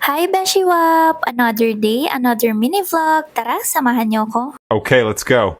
Hi Beshi Wap! Another day, another mini vlog. Tara, samahan niyo ko. Okay, let's go.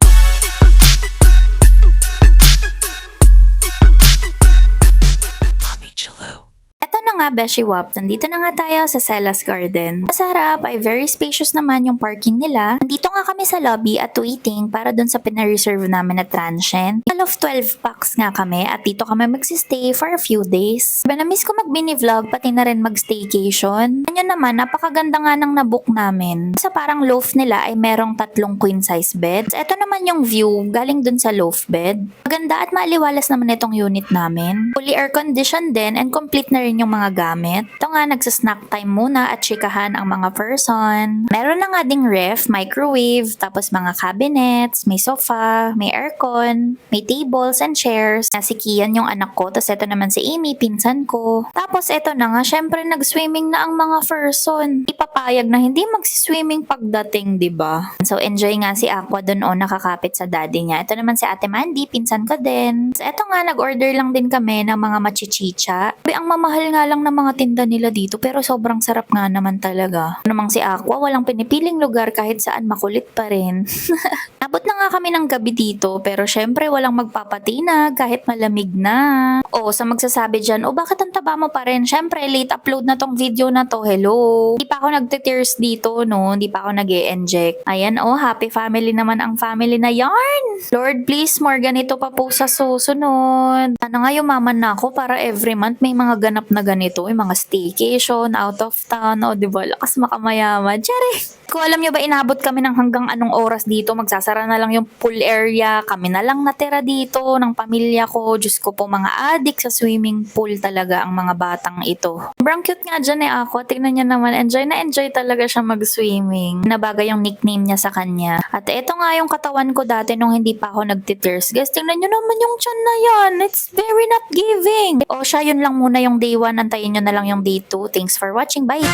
Eto na nga Beshi Wap, nandito na nga tayo sa Celas Garden. Sa harap ay very spacious naman yung parking nila. Nandito nga kami sa lobby at waiting para dun sa pina-reserve namin na transient. Total of 12 packs nga kami at dito kami magsistay for a few days. Namiss ko mag-mini vlog pati na rin mag-staycation. Ano naman, napakaganda nga ng nabook namin. Sa parang loft nila ay merong 3 queen size beds. Ito naman yung view galing dun sa loft bed. Maganda at maaliwalas naman itong unit namin. Fully air conditioned din and complete na rin yung mga gamit. Ito nga, nagsa-snack time muna at chikahan ang mga person. Meron na nga ding ref, microwave, tapos mga cabinets, may sofa, may aircon, may tables and chairs. Si Kian yung anak ko, tapos ito naman si Amy, pinsan ko. Tapos ito na nga, syempre nag-swimming na ang mga person. Ipapayag na hindi magsiswimming pagdating, di ba? So enjoy nga si Aqua dun o nakakapit sa daddy niya. Ito naman si Ate Mandy, pinsan ko din. So ito nga, nag-order lang din kami ng mga machichicha. Ang mamahal nga lang ng mga tinda nila dito pero sobrang sarap nga naman talaga. Namang si Aqua, walang pinipiling lugar kahit saan makulit pa rin. Abot na nga kami ng gabi dito pero syempre walang magpapatinag kahit malamig na. O sa magsasabi dyan, o bakit ang taba mo pa rin? Syempre late upload na tong video na to, hello. Hindi pa ako nagte-tears dito, no? Hindi pa ako nag-e-inject. Ayan, oh, happy family naman ang family na yarn. Lord, please, more ganito pa po sa susunod. Ano nga, yumaman na ako para every month may mga ganap na ganito, yung mga staycation, out of town, o diba, lakas makamayaman. Tiyari! Kung alam nyo ba, inabot kami ng hanggang anong oras dito, magsasara na lang yung pool area, kami na lang natira dito ng pamilya ko. Diyos ko po, mga adik sa swimming pool talaga ang mga batang ito. Sobrang cute nga dyan ako, tingnan niya naman, enjoy na enjoy talaga siya mag-swimming. Nabagay yung nickname niya sa kanya. At ito nga yung katawan ko dati nung hindi pa ako nagtitears. Guys, tingnan nyo naman yung tiyan na yan, it's very not giving. O siya, yun lang muna yung day 1, antayin nyo na lang yung day 2. Thanks for watching, bye!